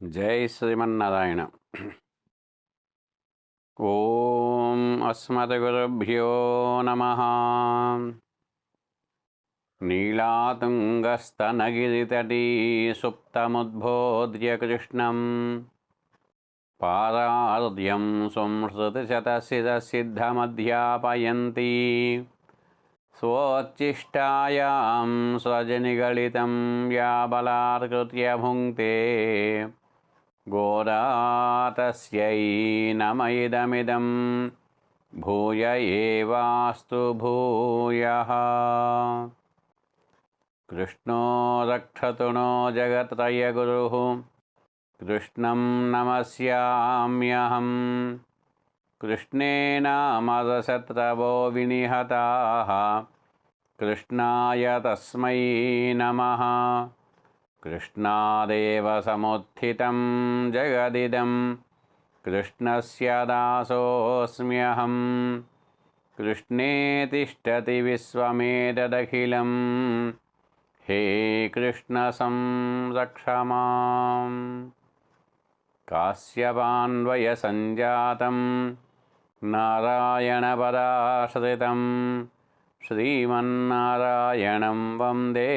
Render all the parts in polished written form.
జై శ్రీమన్నారాయణ. ఓం అస్మద్గురుభ్యో నమః. నీలాతుంగస్తనగిరితటీ సుప్తముద్బోధ్య కృష్ణం పారార్ధ్యం సంస్మృతిశతశిరసిద్ధమధ్యాపయంతి స్వోచ్ఛిష్టాయాం స్రజనిగళితం యా బలాత్కృత్య భుంక్తే ఘోరా తస్యై నమ ఇదమిదం భూయ ఏవాస్తు భూయః. కృష్ణో రక్షతు నో జగత్రయగురుః కృష్ణం నమస్యామ్యహం. కృష్ణేన మదశత్రవో వినిహతాః కృష్ణాయ తస్మై నమః. కృష్ణాదేవ సముత్థితం జగదిదం కృష్ణస్య దాసోऽస్మ్యహం. కృష్ణే తిష్టతి విశ్వమేతదఖిలం హే కృష్ణ సంరక్ష మాం. కాశ్యపాన్వయ సంజాతం నారాయణపదాశ్రితం శ్రీమన్నారాయణం వందే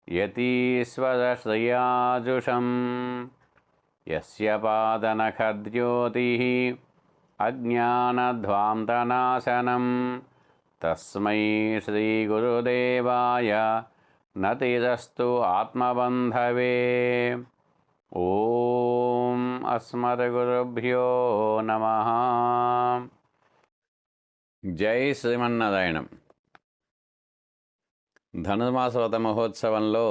యతీశ్వరశ్రియాజుషం. యస్య పాదనఖద్యోతిః అజ్ఞానధ్వాంతనాశనం తస్మై శ్రీగురుదేవాయ నతిరస్తు ఆత్మబంధవే. ఓం అస్మద్గురుభ్యో నమః. జై శ్రీమన్నారాయణం. ధనుర్మాస వ్రత మహోత్సవంలో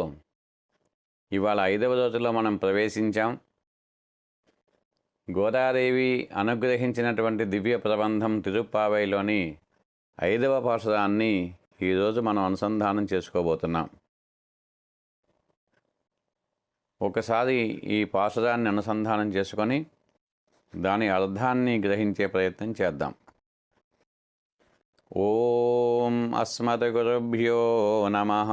ఇవాళ 5వ రోజులో మనం ప్రవేశించాం. గోదాదేవి అనుగ్రహించినటువంటి దివ్య ప్రబంధం తిరుప్పావైలోని 5వ పాశురాన్ని ఈరోజు మనం అనుసంధానం చేసుకోబోతున్నాం. ఒకసారి ఈ పాశురాన్ని అనుసంధానం చేసుకొని దాని అర్థాన్ని గ్రహించే ప్రయత్నం చేద్దాం. ఓం అస్మద్గురుభ్యో నమః.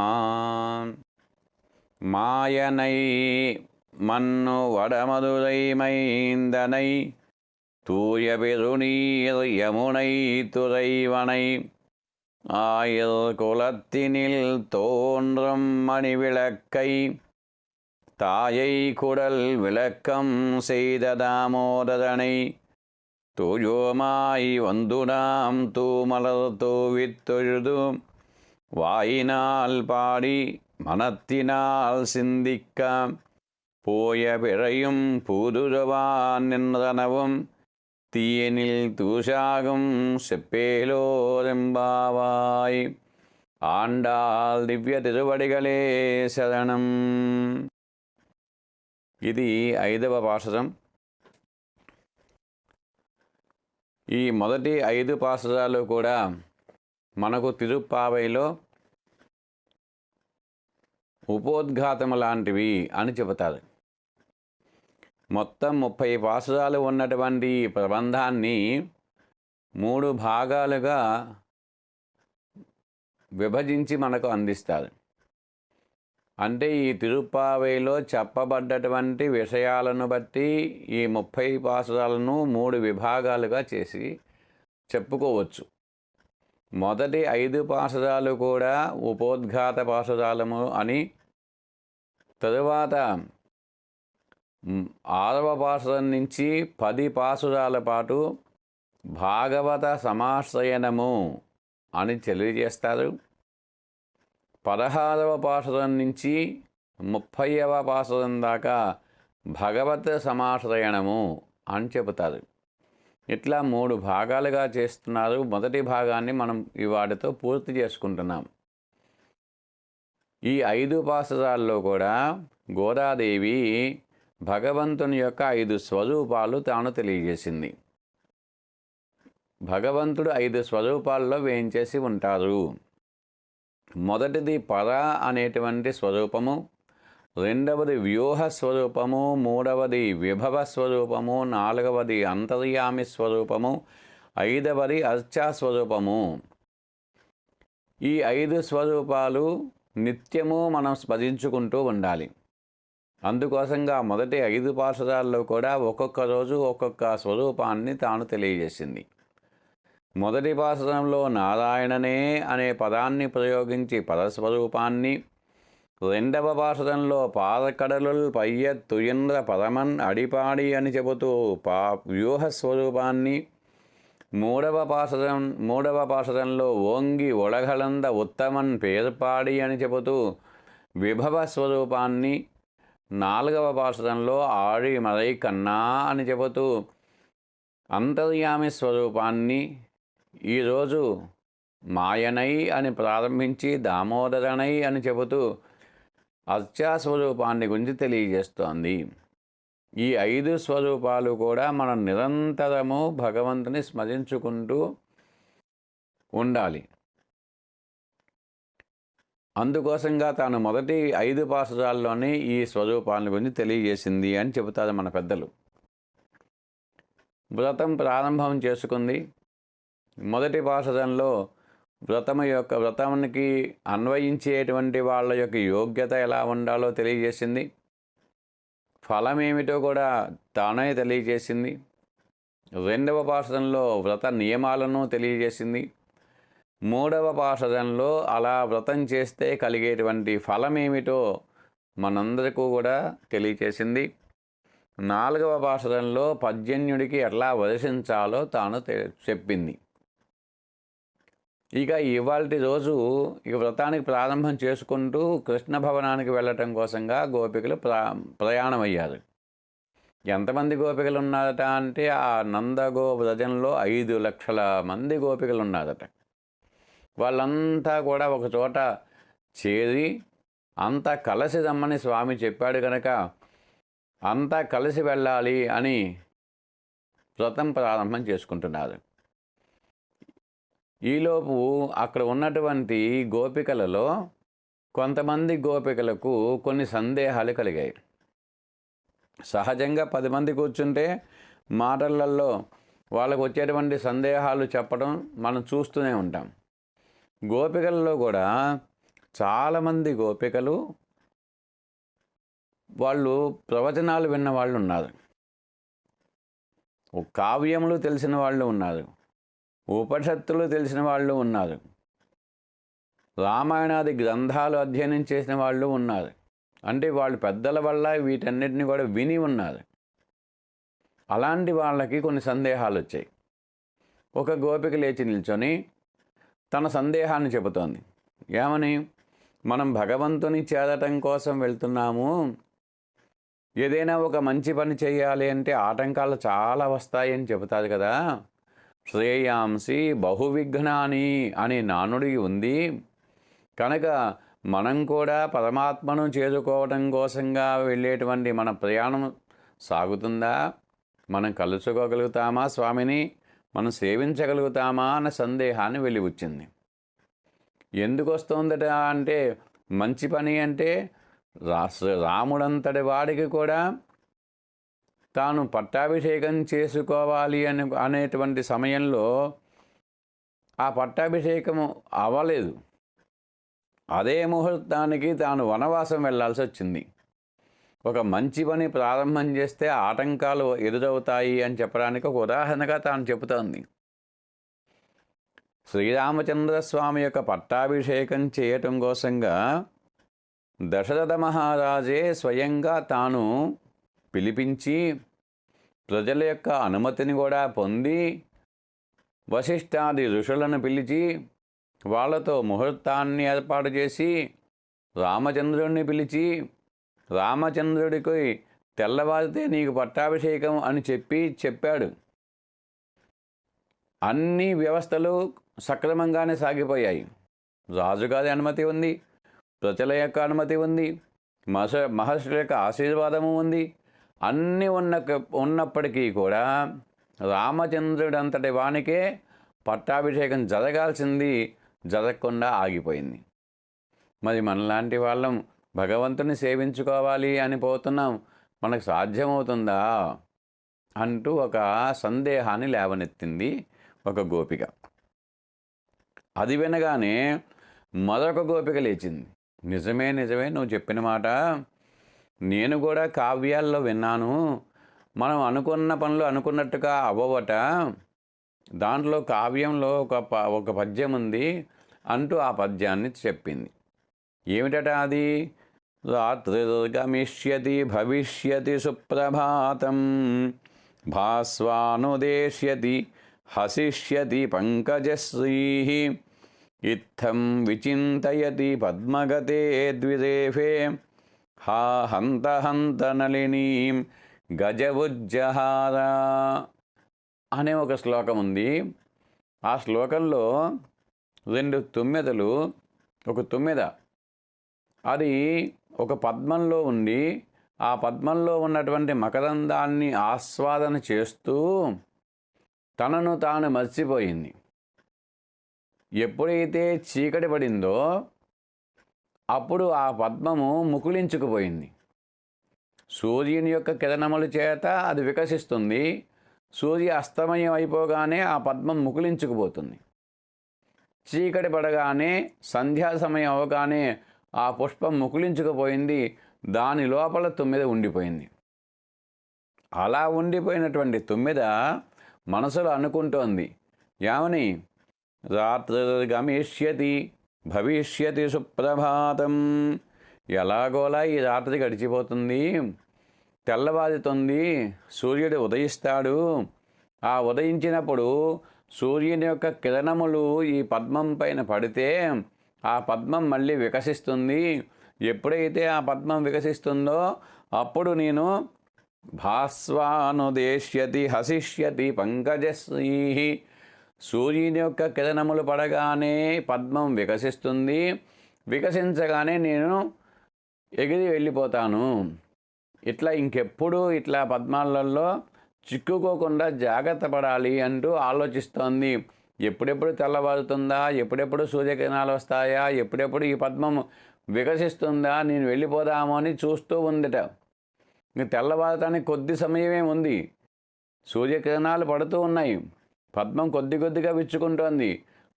మాయనై మన్ను వడమదురై మైందనై தூய பெருநீர் யமுனை துறைவனை ஆயர் குலத்தினில் தோன்றும் மணிவிளக்கை தாயை குடல் விளக்கம் செய்த தாமோதரனை தூயோமாய் வந்துடாம் தூமலர் தூவித்தொழுது வாயினால் பாடி மனத்தினால் சிந்திக்க போய பிழையும் பூதுருவான் நின்றனவும் தீயனில் தூஷாகும் செப்பேலோரெம்பாவாய். ఆండాల్ దివ్య తిరువడిగలే శరణం. ఇది 5వ పాశురం. ఈ మొదటి 5 పాశురాలు కూడా మనకు తిరుప్పావైలో ఉపోద్ఘాతము లాంటివి అని చెబుతారు. మొత్తం 30 పాశురాలు ఉన్నటువంటి ఈ ప్రబంధాన్ని 3 భాగాలుగా విభజించి మనకు అందిస్తారు. అంటే ఈ తిరుప్పావైలో చెప్పబడ్డటువంటి విషయాలను బట్టి ఈ 30 పాశురాలను 3 విభాగాలుగా చేసి చెప్పుకోవచ్చు. మొదటి 5 పాశురాలు కూడా ఉపోద్ఘాత పాశురాలము అని, తరువాత 6వ పాశురం నుంచి 10 పాశురాల పాటు భాగవత సమాశ్రయనము అని తెలియజేస్తారు. 16వ పాశురం నుంచి 30వ పాశురం దాకా భగవత్ సమాశ్రయణము అని చెబుతారు. ఇట్లా 3 భాగాలుగా చేస్తున్నారు. మొదటి భాగాన్ని మనం వాటితో పూర్తి చేసుకుంటున్నాం. ఈ 5 పాశురాల్లో కూడా గోదాదేవి భగవంతుని యొక్క 5 స్వరూపాలు తాను తెలియజేసింది. భగవంతుడు 5 స్వరూపాల్లో వేయించేసి ఉంటారు. మొదటిది పర అనేటువంటి స్వరూపము, రెండవది వ్యూహ స్వరూపము, మూడవది విభవ స్వరూపము, నాలుగవది అంతర్యామి స్వరూపము, 5వది అర్చా స్వరూపము. ఈ 5 స్వరూపాలు నిత్యము మనం స్మరించుకుంటూ ఉండాలి. అందుకోసంగా మొదటి 5 పాసురాల్లో కూడా ఒక్కొక్క రోజు ఒక్కొక్క స్వరూపాన్ని తాను తెలియజేసింది. మొదటి పాసురంలో నారాయణనే అనే పదాన్ని ప్రయోగించి పరస్వరూపాన్ని, రెండవ పాసురంలో పాదకడలుల్ పయ్య తుయింద్ర పరమన్ అడిపాడి అని చెబుతూ వ్యూహ స్వరూపాన్ని, మూడవ పాసురంలో ఓంగి ఒడగలంద ఉత్తమన్ పేర్పాడి అని చెబుతూ విభవ స్వరూపాన్ని, నాలుగవ పాసురంలో ఆడి మరై కన్నా అని చెబుతూ అంతర్యామి స్వరూపాన్ని, ఈరోజు మాయనై అని ప్రారంభించి దామోదరణై అని చెబుతూ అర్చాస్వరూపాన్ని గురించి తెలియజేస్తోంది. ఈ 5 స్వరూపాలు కూడా మనం నిరంతరము భగవంతుని స్మరించుకుంటూ ఉండాలి. అందుకోసంగా తాను మొదటి 5 పాసురాల్లోనే ఈ స్వరూపాల గురించి తెలియజేసింది అని చెబుతారు మన పెద్దలు. వ్రతం ప్రారంభం చేసుకుంది. మొదటి పాసురంలో వ్రతానికి అన్వయించేటువంటి వాళ్ళ యొక్క యోగ్యత ఎలా ఉండాలో తెలియజేసింది. ఫలం ఏమిటో కూడా తానే తెలియజేసింది. రెండవ పాసురంలో వ్రత నియమాలను తెలియజేసింది. మూడవ పాసురంలో అలా వ్రతం చేస్తే కలిగేటువంటి ఫలం ఏమిటో మనందరికీ కూడా తెలియజేసింది. నాలుగవ పాసురంలో పర్జన్యుడికి ఎట్లా వర్షించాలో తాను చెప్పింది. ఇక ఇవాల్టి రోజు వ్రతానికి ప్రారంభం చేసుకుంటూ కృష్ణ భవనానికి వెళ్ళటం కోసంగా గోపికలు ప్రయాణమయ్యారు. ఎంతమంది గోపికలు ఉన్నారట అంటే ఆ నందగో వ్రజంలో 5 లక్షల మంది గోపికలు ఉన్నారట. వాళ్ళంతా కూడా ఒక చోట చేరి అంతా కలిసి రమ్మని స్వామి చెప్పాడు కనుక అంతా కలిసి వెళ్ళాలి అని వ్రతం ప్రారంభం చేసుకుంటున్నారు. ఈలోపు అక్కడ ఉన్నటువంటి గోపికలలో కొంతమంది గోపికలకు కొన్ని సందేహాలు కలిగాయి. సహజంగా 10 మంది కూర్చుంటే మాటలలో వాళ్ళకు వచ్చేటువంటి సందేహాలు చెప్పడం మనం చూస్తూనే ఉంటాం. గోపికలలో కూడా చాలామంది గోపికలు వాళ్ళు ప్రవచనాలు విన్న వాళ్ళు ఉన్నారు, కావ్యములు తెలిసిన వాళ్ళు ఉన్నారు, ఉపనిషత్తులు తెలిసిన వాళ్ళు ఉన్నారు, రామాయణాది గ్రంథాలు అధ్యయనం చేసిన వాళ్ళు ఉన్నారు. అంటే వాళ్ళు పెద్దల వల్ల వీటన్నిటిని కూడా విని ఉన్నారు. అలాంటి వాళ్ళకి కొన్ని సందేహాలు వచ్చాయి. ఒక గోపిక లేచి నిల్చొని తన సందేహాన్ని చెబుతోంది. ఏమని? మనం భగవంతుని చేరటం కోసం వెళ్తున్నాము, ఏదైనా ఒక మంచి పని చేయాలి అంటే ఆటంకాలు చాలా వస్తాయి అని చెబుతారు కదా. శ్రేయాంసి బహువిఘ్నాని అనే నానుడి ఉంది కనుక మనం కూడా పరమాత్మను చేరుకోవడం కోసంగా వెళ్ళేటువంటి మన ప్రయాణం సాగుతుందా, మనం కలుసుకోగలుగుతామా, స్వామిని మనం సేవించగలుగుతామా అన్న సందేహాన్ని వెలిబుచ్చింది. ఎందుకు వస్తుందట అంటే మంచి పని అంటే రాముడంతటి వాడికి కూడా తాను పట్టాభిషేకం చేసుకోవాలి అనేటువంటి సమయంలో ఆ పట్టాభిషేకము అవ్వలేదు. అదే ముహూర్తానికి తాను వనవాసం వెళ్ళాల్సి వచ్చింది. ఒక మంచి పని ప్రారంభం చేస్తే ఆటంకాలు ఎదురవుతాయి అని చెప్పడానికి ఒక ఉదాహరణగా తాను చెబుతోంది. శ్రీరామచంద్రస్వామి యొక్క పట్టాభిషేకం చేయటం కోసంగా దశరథ మహారాజే స్వయంగా తాను పిలిపించి ప్రజల యొక్క అనుమతిని కూడా పొంది వశిష్ఠాది ఋషులను పిలిచి వాళ్ళతో ముహూర్తాన్ని ఏర్పాటు చేసి రామచంద్రుడిని పిలిచి రామచంద్రుడికి తెల్లవారితే నీకు పట్టాభిషేకం అని చెప్పాడు. అన్ని వ్యవస్థలు సక్రమంగానే సాగిపోయాయి. రాజుగారి అనుమతి ఉంది, ప్రజల యొక్క అనుమతి ఉంది, మహర్షుల యొక్క ఆశీర్వాదము ఉంది. అన్నీ ఉన్నప్పటికీ కూడా రామచంద్రుడంతటి వానికే పట్టాభిషేకం జరగాల్సింది జరగకుండా ఆగిపోయింది. మరి మనలాంటి వాళ్ళం భగవంతుని సేవించుకోవాలి అని పోతున్నాం, మనకు సాధ్యమవుతుందా అంటూ ఒక సందేహాన్ని లేవనెత్తింది ఒక గోపిక. అది వినగానే మరొక గోపిక లేచింది. నిజమే నువ్వు చెప్పిన మాట, నేను కూడా కావ్యాల్లో విన్నాను, మనం అనుకున్న పనులు అనుకున్నట్టుగా అవ్వవట, దాంట్లో కావ్యంలో ఒక పద్యం ఉంది అంటూ ఆ పద్యాన్ని చెప్పింది. ఏమిటట అది? రాత్రిర్గమిష్యతి భవిష్యతి సుప్రభాతం భాస్వానుదేశ్యతి హసిష్యతి పంకజశ్రీ ఇత్థం విచింతయతి పద్మగతే ద్విరేఫే హా హంత హంత నళినీం గజవుజ్జహార అనే ఒక శ్లోకం ఉంది. ఆ శ్లోకంలో 2 తుమ్మెదలు, ఒక తుమ్మెద అది ఒక పద్మంలో ఉండి ఆ పద్మంలో ఉన్నటువంటి మకరందాన్ని ఆస్వాదన చేస్తూ తనను తాను మర్చిపోయింది. ఎప్పుడైతే చీకటి పడిందో అప్పుడు ఆ పద్మము ముకుళించుకుపోయింది. సూర్యుని యొక్క కిరణముల చేత అది వికసిస్తుంది. సూర్య అస్తమయం అయిపోగానే ఆ పద్మం ముకుళించుకుపోతుంది. చీకటి పడగానే సంధ్యా సమయం అవగానే ఆ పుష్పం ముకుళించుకుపోయింది. దాని లోపల తుమ్మెద ఉండిపోయింది. అలా ఉండిపోయినటువంటి తుమ్మెద మనసులో అనుకుంటోంది, ఏమని? రాత్రిర్గమిష్యతి భవిష్యతి సుప్రభాతం. ఎలాగోలా ఈ రాత్రి గడిచిపోతుంది, తెల్లవారుతుంది, సూర్యుడు ఉదయిస్తాడు. ఆ ఉదయించినప్పుడు సూర్యుని యొక్క కిరణములు ఈ పద్మం పైన పడితే ఆ పద్మం మళ్ళీ వికసిస్తుంది. ఎప్పుడైతే ఆ పద్మం వికసిస్తుందో అప్పుడు నేను భాస్వానుదేశ్యతి హసిష్యతి పంకజశ్రీ, సూర్యుని యొక్క కిరణములు పడగానే పద్మం వికసిస్తుంది. వికసించగానే నేను ఎగిరి వెళ్ళిపోతాను. ఇట్లా ఇంకెప్పుడు ఇట్లా పద్మాలలో చిక్కుకోకుండా జాగ్రత్త పడాలి అంటూ ఆలోచిస్తోంది. ఎప్పుడెప్పుడు తెల్లవారుతుందా, ఎప్పుడెప్పుడు సూర్యకిరణాలు వస్తాయా, ఎప్పుడెప్పుడు ఈ పద్మం వికసిస్తుందా, నేను వెళ్ళిపోదాము అని చూస్తూ ఉందట. ఇంక తెల్లవారటానికి కొద్ది సమయమే ఉంది. సూర్యకిరణాలు పడుతూ ఉన్నాయి, పద్మం కొద్ది కొద్దిగా విచ్చుకుంటోంది.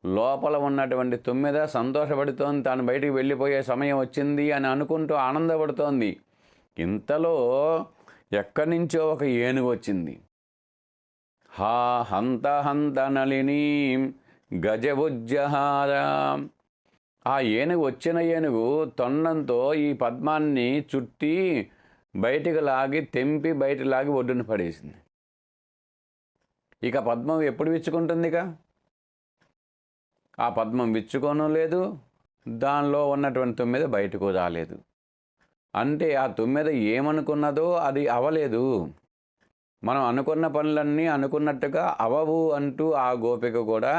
లోపల ఉన్నటువంటి తుమ్మెద సంతోషపడుతోంది, తాను బయటికి వెళ్ళిపోయే సమయం వచ్చింది అని అనుకుంటూ ఆనందపడుతోంది. ఇంతలో ఎక్కడి నుంచో ఒక ఏనుగు వచ్చింది. హా హంత హంత నళినీం గజవుజ్జహార. ఆ ఏనుగు, వచ్చిన ఏనుగు తొండంతో ఈ పద్మాన్ని చుట్టి బయటికి లాగి తెంపి బయట లాగి ఒడ్డున పడేసింది. ఇక పద్మం ఎప్పుడు విచ్చుకుంటుంది? ఇక ఆ పద్మం విచ్చుకోను లేదు, దానిలో ఉన్నటువంటి తుమ్మెద బయటకు రాలేదు. అంటే ఆ తుమ్మెద ఏమనుకున్నదో అది అవలేదు. మనం అనుకున్న పనులన్నీ అనుకున్నట్టుగా అవవు అంటూ ఆ గోపిక కూడా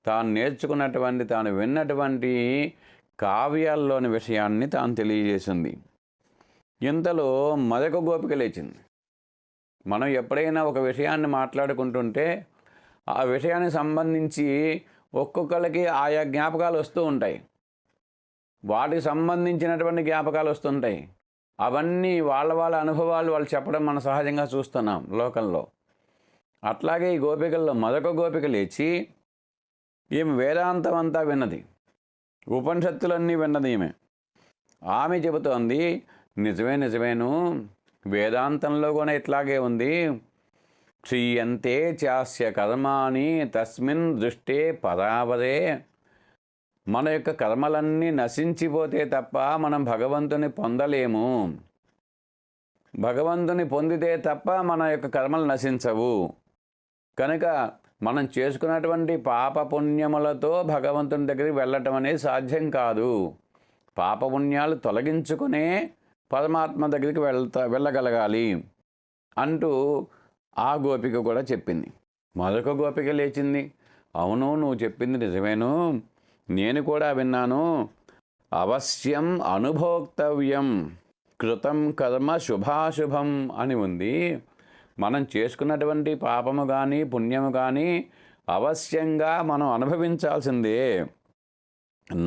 తాను నేర్చుకున్నటువంటి, తాను విన్నటువంటి కావ్యాల్లోని విషయాన్ని తాను తెలియజేసింది. ఇంతలో మరొక గోపిక లేచింది. మనం ఎప్పుడైనా ఒక విషయాన్ని మాట్లాడుకుంటుంటే ఆ విషయానికి సంబంధించి ఒక్కొక్కరికి ఆయా జ్ఞాపకాలు వస్తూ ఉంటాయి. వాటికి సంబంధించినటువంటి జ్ఞాపకాలు వస్తుంటాయి. అవన్నీ వాళ్ళ అనుభవాలు వాళ్ళు చెప్పడం మనం సహజంగా చూస్తున్నాం లోకంలో. అట్లాగే ఈ గోపికల్లో మరొక గోపిక లేచి, ఈమె వేదాంతం అంతా విన్నది, ఉపనిషత్తులన్నీ విన్నది ఈమె. ఆమె చెబుతోంది, నిజమేను, వేదాంతంలో కూడా ఇట్లాగే ఉంది. క్షీయంతే చాస్య కర్మాణి తస్మిన్ దృష్టే పరావరే. మన యొక్క కర్మలన్నీ నశించిపోతే తప్ప మనం భగవంతుని పొందలేము. భగవంతుని పొందితే తప్ప మన యొక్క కర్మలు నశించవు. కనుక మనం చేసుకున్నటువంటి పాపపుణ్యములతో భగవంతుని దగ్గరికి వెళ్ళటం అనేది సాధ్యం కాదు. పాపపుణ్యాలు తొలగించుకునే పరమాత్మ దగ్గరికి వెళ్ళగలగాలి అంటూ ఆ గోపిక కూడా చెప్పింది. మరొక గోపిక లేచింది, అవును, నువ్వు చెప్పింది నిజమేను, నేను కూడా విన్నాను. అవశ్యం అనుభోక్తవ్యం కృతం కర్మ శుభాశుభం అని ఉంది. మనం చేసుకున్నటువంటి పాపము కానీ పుణ్యము కానీ అవశ్యంగా మనం అనుభవించాల్సిందే.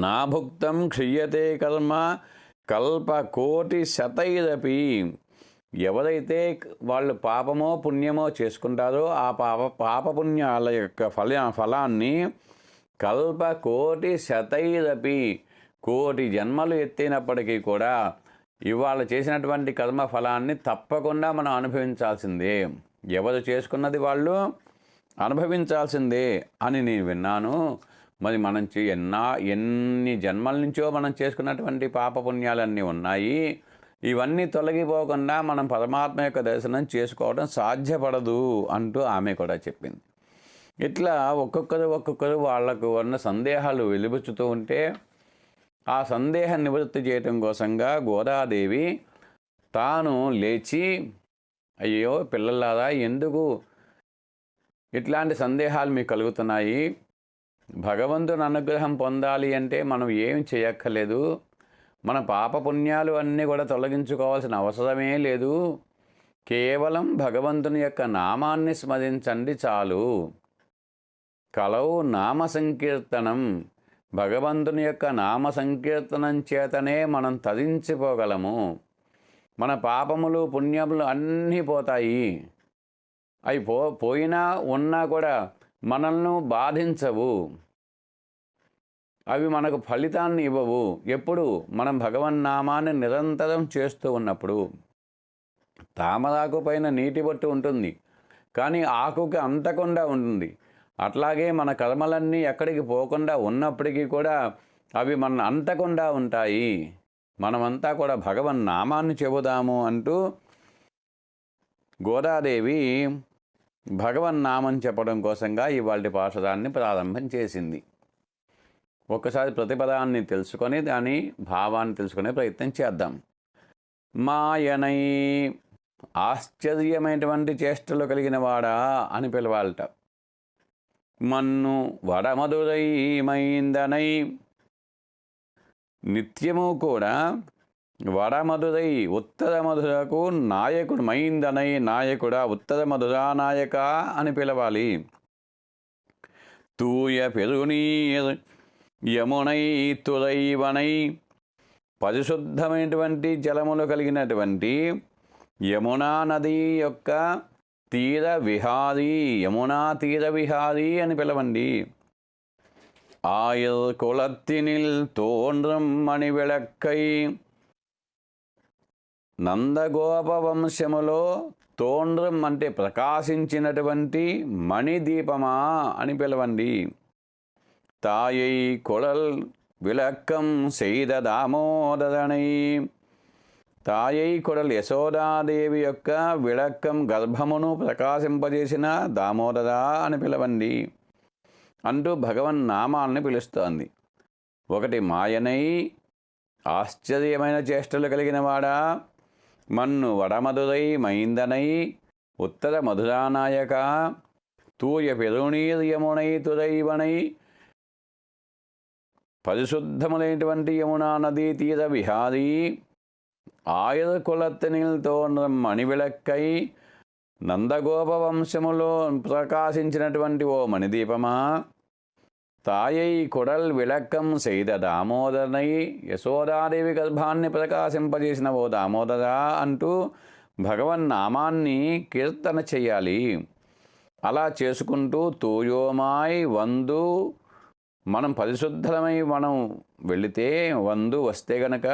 నా భుక్తం క్షీయతే కర్మ కల్పకోటి శతైరపి. ఎవరైతే వాళ్ళు పాపమో పుణ్యమో చేసుకుంటారో ఆ పాపపుణ్యాల యొక్క ఫలాన్ని కల్పకోటి శతైరపి, కోటి జన్మలు ఎత్తినప్పటికీ కూడా ఇవాళ చేసినటువంటి కర్మ ఫలాన్ని తప్పకుండా మనం అనుభవించాల్సిందే. ఎవరు చేసుకున్నది వాళ్ళు అనుభవించాల్సిందే అని నేను విన్నాను. మరి మనం ఎన్ని జన్మల నుంచో మనం చేసుకున్నటువంటి పాపపుణ్యాలన్నీ ఉన్నాయి. ఇవన్నీ తొలగిపోకుండా మనం పరమాత్మ యొక్క దర్శనం చేసుకోవడం సాధ్యపడదు అంటూ ఆమె కూడా చెప్పింది. ఇట్లా ఒక్కొక్కరు వాళ్లకు ఉన్న సందేహాలు వెలిబుచ్చుతూ ఉంటే ఆ సందేహ నివృత్తి చేయటం కోసంగా గోదాదేవి తాను లేచి, అయ్యో పిల్లలారా, ఎందుకు ఇట్లాంటి సందేహాలు మీకు కలుగుతున్నాయి? భగవంతుని అనుగ్రహం పొందాలి అంటే మనం ఏమి చేయక్కర్లేదు. మన పాపపుణ్యాలు అన్నీ కూడా తొలగించుకోవాల్సిన అవసరమే లేదు. కేవలం భగవంతుని యొక్క నామాన్ని స్మరించండి చాలు. కలవు నామ సంకీర్తనం. భగవంతుని యొక్క నామ సంకీర్తనం చేతనే మనం తరించిపోగలము. మన పాపములు పుణ్యములు అన్నీ పోతాయి. అవి పోయినా ఉన్నా కూడా మనల్ని బాధించవు. అవి మనకు ఫలితాన్ని ఇవ్వవు. ఎప్పుడు మనం భగవన్నామాన్ని నిరంతరం చేస్తూ ఉన్నప్పుడు. తామరాకు పైన నీటి బొట్టు ఉంటుంది, కానీ ఆకుకి అంటకుండా ఉంటుంది. అట్లాగే మన కర్మలన్నీ ఎక్కడికి పోకుండా ఉన్నప్పటికీ కూడా అవి మన అంటకుండా ఉంటాయి. మనమంతా కూడా భగవన్నామాన్ని చెబుదాము అంటూ గోదాదేవి భగవన్నామం చెప్పడం కోసంగా ఇవాళ పాఠశాలని ప్రారంభం చేసింది. ఒక్కసారి ప్రతిపదాన్ని తెలుసుకొని దాని భావాన్ని తెలుసుకునే ప్రయత్నం చేద్దాం. మాయనై, ఆశ్చర్యమైనటువంటి చేష్టలు కలిగిన వాడా అని పిలవాలట. మన్ను వడమధురై మైందనై, నిత్యము కూడా వడమధురై ఉత్తర మధురకు నాయకుడు, మైందనై నాయకుడా, ఉత్తర మధురా నాయక అని పిలవాలి. తూయ పెరునీర్ యమునై తురైవనై, పరిశుద్ధమైనటువంటి జలములు కలిగినటువంటి యమునా నది యొక్క తీర విహారీ, యమునా తీర విహారీ అని పిలవండి. ఆయుర్ కులత్తినిల్ తోండ్రం మణి విళక్కై, నందగోప వంశములో తోండ్రం అంటే ప్రకాశించినటువంటి మణిదీపమా అని పిలవండి. తాయై కొళల్ విలక్కం செய்த దామోదరణై, తాయై కొడల్ యశోదాదేవి యొక్క విళక్కం గర్భమును ప్రకాశింపజేసిన దామోదర అని పిలవండి అంటూ భగవన్ నామాన్ని పిలుస్తోంది. ఒకటి మాయనై, ఆశ్చర్యమైన చేష్టలు కలిగిన వాడా, మన్ను వడమధురై మైందనై, ఉత్తర మధురానాయక, తూయ పెరునీర్ యమునై తురైవనై, పరిశుద్ధములైనటువంటి యమునా నదీ తీర విహారీ, ఆయుధ కులత్తనిల్ తోండ్రం మణివిళక్కై, నందగోప వంశములో ప్రకాశించినటువంటి ఓ మణిదీపమా, తాయై కొడల్ విళక్కం செய்த దామోదరనై, యశోదాదేవి గర్భాన్ని ప్రకాశింపజేసిన ఓ దామోదర అంటూ భగవన్నామాన్ని కీర్తన చెయ్యాలి. అలా చేసుకుంటూ తూయోమాయ్ వందు, మనం పరిశుద్ధమై మనం వెళితే, వందు వస్తే గనక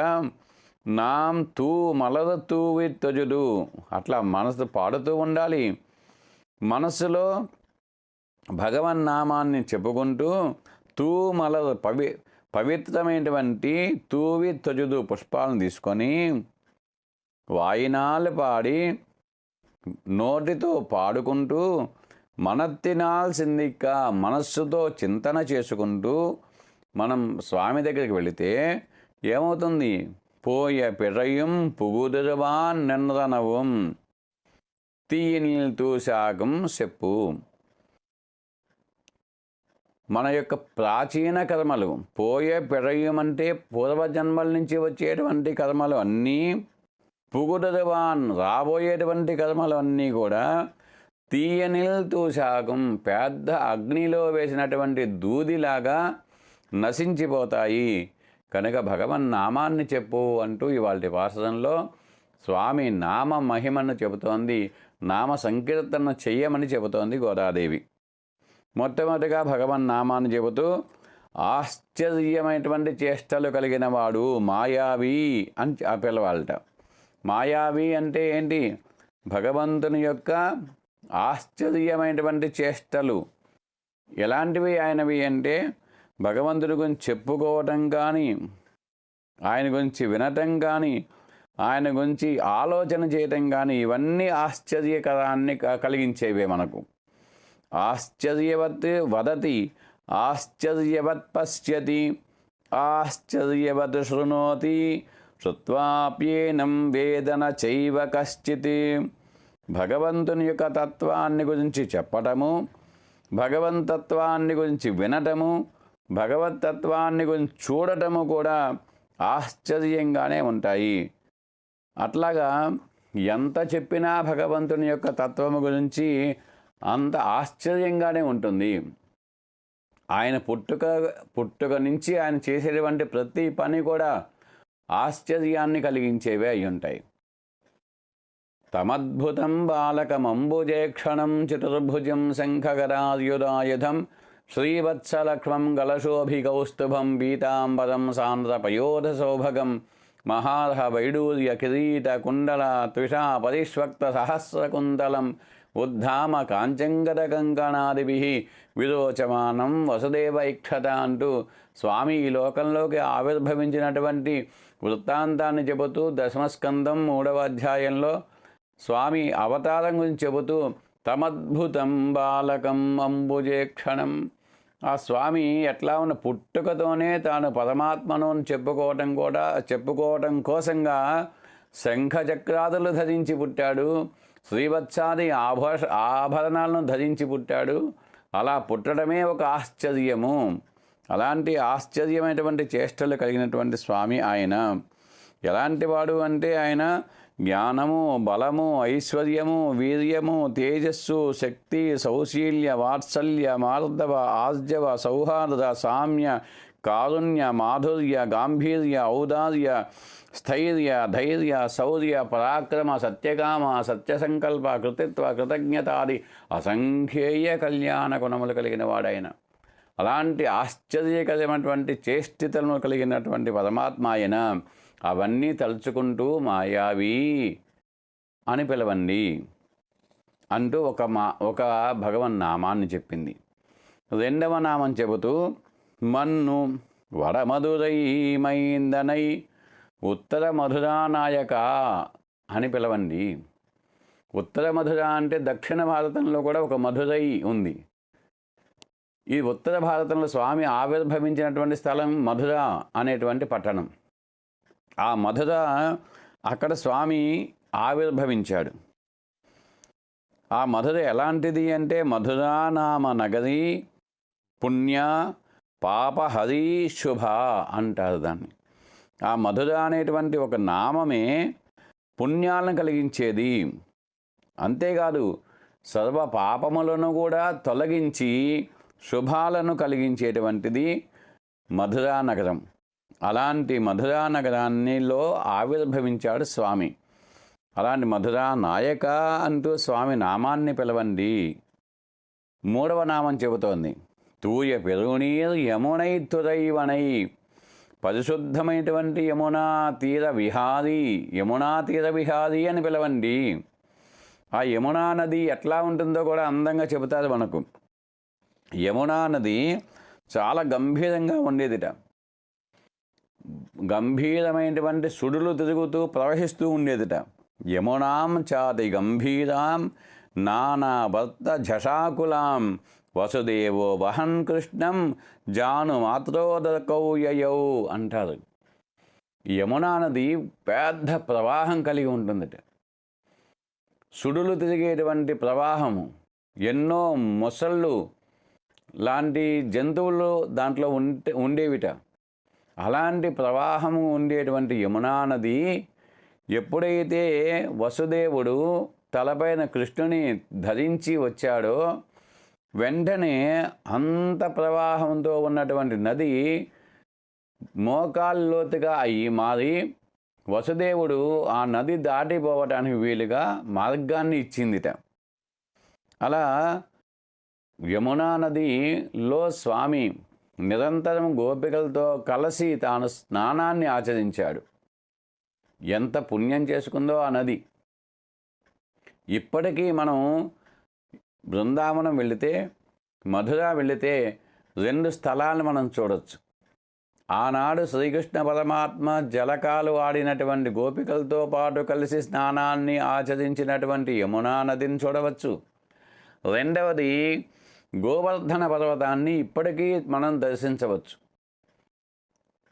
నాం తూ మలద తూవి తొజుడు, అట్లా మనసు పాడుతూ ఉండాలి. మనస్సులో భగవన్నామాన్ని చెప్పుకుంటూ తూ మలద పవిత్రమైనటువంటి తూవి తొజుడు పుష్పాలను తీసుకొని వాయినాలు పాడి నోటితో పాడుకుంటూ మనత్తినాల్సిందిక్క మనస్సుతో చింతన చేసుకుంటూ మనం స్వామి దగ్గరికి వెళితే ఏమవుతుంది? పోయ పిరయం పుగుదురువాన్ నిన్ననవం తీయనిల్ తూశాకం చెప్పు. మన యొక్క ప్రాచీన కర్మలు, పోయే పిరయం అంటే పూర్వజన్మల నుంచి వచ్చేటువంటి కర్మలు అన్నీ, పుగుదురువాన్ రాబోయేటువంటి కర్మలు అన్నీ కూడా తీయనిల్ తూశాకం పెద్ద అగ్నిలో వేసినటువంటి దూదిలాగా నశించిపోతాయి. కనుక భగవన్నామాన్ని చెప్పు అంటూ ఇవాళ పాఠంలో స్వామి నామ మహిమను చెబుతోంది. నామ సంకీర్తన చెయ్యమని చెబుతోంది గోదాదేవి. మొట్టమొదటిగా భగవన్నామాన్ని చెబుతూ ఆశ్చర్యమైనటువంటి చేష్టలు కలిగిన వాడు మాయావి అని పిలవాలట. మాయావి అంటే ఏంటి? భగవంతుని యొక్క ఆశ్చర్యమైనటువంటి చేష్టలు ఎలాంటివి ఆయనవి అంటే, భగవంతుడి గురించి చెప్పుకోవటం కానీ, ఆయన గురించి వినటం కానీ, ఆయన గురించి ఆలోచన చేయటం కానీ, ఇవన్నీ ఆశ్చర్యకరాన్ని కలిగించేవే మనకు. ఆశ్చర్యవత్ వదతి, ఆశ్చర్యవత్ పశ్యతి, ఆశ్చర్యవత్ శృణోతి, శ్రుత్వాప్యేనం వేదన చైవ కశ్చిత్. భగవంతుని యొక్క తత్వాన్ని గురించి చెప్పటము, భగవంతత్వాన్ని గురించి వినటము, భగవతత్వాన్ని గురించి చూడటము కూడా ఆశ్చర్యంగానే ఉంటాయి. అట్లాగా ఎంత చెప్పినా భగవంతుని యొక్క తత్వము గురించి అంత ఆశ్చర్యంగానే ఉంటుంది. ఆయన పుట్టుక నుంచి ఆయన చేసేటువంటి ప్రతి పని కూడా ఆశ్చర్యాన్ని కలిగించేవే అయి ఉంటాయి. తమద్భుతం బాలకమంబుజేక్షణం చతుర్భుజం శంఖగరాయుధాయుధం శ్రీవత్సలక్ష్మం గలశోభికౌస్తుభం పీతాంబరం సాంద్రపయోధసౌభగం మహార్హ వైడూర్య కిరీట కుండల త్విషా పరిష్వక్త సహస్రకుంతలం ఉద్ధామ కాంచంగద కంకణాదిభి విరోచమానం వసుదేవ ఇక్షత అంటూ స్వామి ఈ లోకంలోకి ఆవిర్భవించినటువంటి వృత్తాంతాన్ని చెబుతూ దశమస్కందం 3వ అధ్యాయంలో స్వామి అవతారం గురించి చెబుతూ తమద్భుతం బాలకం అంబుజేక్షణం, ఆ స్వామి ఎట్లా ఉన్న పుట్టుకతోనే తాను పరమాత్మను చెప్పుకోవటం కోసంగా శంఖచక్రాదులు ధరించి పుట్టాడు, శ్రీవత్సాది ఆభరణాలను ధరించి పుట్టాడు. అలా పుట్టడమే ఒక ఆశ్చర్యము. అలాంటి ఆశ్చర్యమైనటువంటి చేష్టలు కలిగినటువంటి స్వామి ఆయన. ఎలాంటి వాడు అంటే ఆయన జ్ఞానము, బలము, ఐశ్వర్యము, వీర్యము, తేజస్సు, శక్తి, సౌశీల్య, వాత్సల్య, మార్దవ, ఆర్జవ, సౌహార్ద, సామ్య, కారుణ్య, మాధుర్య, గాంభీర్య, ఔదార్య, స్థైర్య, ధైర్య, శౌర్య, పరాక్రమ, సత్యకామ, సత్యసంకల్ప, కృతిత్వ, కృతజ్ఞతాది అసంఖ్యేయ కళ్యాణ గుణములు కలిగిన వాడైన. అలాంటి ఆశ్చర్యకరమైనటువంటి చేష్టితలను కలిగినటువంటి పరమాత్మ ఆయన. అవన్నీ తలుచుకుంటూ మాయావి అని పిలవండి అంటూ ఒక భగవన్నామాన్ని చెప్పింది. 2వ నామం చెబుతూ మన్ను వడమధురై మైందనై ఉత్తర మధురానాయక అని పిలవండి. ఉత్తర మధుర అంటే దక్షిణ భారతంలో కూడా ఒక మధురై ఉంది. ఈ ఉత్తర భారతంలో స్వామి ఆవిర్భవించినటువంటి స్థలం మధుర అనేటువంటి పట్టణం. ఆ మధుర, అక్కడ స్వామి ఆవిర్భవించాడు. ఆ మధుర ఎలాంటిది అంటే మధురా నామ నగరి పుణ్య పాపహరి శుభ అంటారు దాన్ని. ఆ మధుర అనేటువంటి ఒక నామమే పుణ్యాలను కలిగించేది. అంతేకాదు సర్వ పాపములను కూడా తొలగించి శుభాలను కలిగించేటువంటిది మధురా నగరం. అలాంటి మధురా నగరాన్నిలో ఆవిర్భవించాడు స్వామి. అలాంటి మధురా నాయక అంటూ స్వామి నామాన్ని పిలవండి. 3వ నామం చెబుతోంది తూయ పెరునీర్ యమునై తురైవనై, పరిశుద్ధమైనటువంటి యమునా తీర విహారీ అని పిలవండి. ఆ యమునా నది ఎట్లా ఉంటుందో కూడా అందంగా చెబుతారు మనకు. యమునా నది చాలా గంభీరంగా ఉండేదిట. గంభీరమైనటువంటి సుడులు తిరుగుతూ ప్రవహిస్తూ ఉండేదిట. యమునాం చాతి గంభీరాం నానా భర్త ఝషాకులాం వసుదేవో వహన్ కృష్ణం జాను మాత్రోదకౌయయౌ అంటారు. యమునా నది పెద్ద ప్రవాహం కలిగి ఉంటుందట. సుడులు తిరిగేటువంటి ప్రవాహము. ఎన్నో మొసళ్ళు లాంటి జంతువులు దాంట్లో ఉండేవిట. అలాంటి ప్రవాహము ఉండేటువంటి యమునా నది ఎప్పుడైతే వసుదేవుడు తలపైన కృష్ణుని ధరించి వచ్చాడో వెంటనే అంత ప్రవాహంతో ఉన్నటువంటి నది మోకాల్లోతుగా మారి వసుదేవుడు ఆ నది దాటిపోవటానికి వీలుగా మార్గాన్ని ఇచ్చిందిట. అలా యమునా నదిలో స్వామి నిరంతరం గోపికలతో కలిసి తాను స్నానాన్ని ఆచరించాడు. ఎంత పుణ్యం చేసుకుందో ఆ నది. ఇప్పటికీ మనం బృందావనం వెళితే, మధుర వెళితే 2 స్థలాలను మనం చూడొచ్చు. ఆనాడు శ్రీకృష్ణ పరమాత్మ జలకాలు ఆడినటువంటి గోపికలతో పాటు కలిసి స్నానాన్ని ఆచరించినటువంటి యమునా నదిని చూడవచ్చు. రెండవది గోవర్ధన పర్వతాన్ని ఇప్పటికీ మనం దర్శించవచ్చు.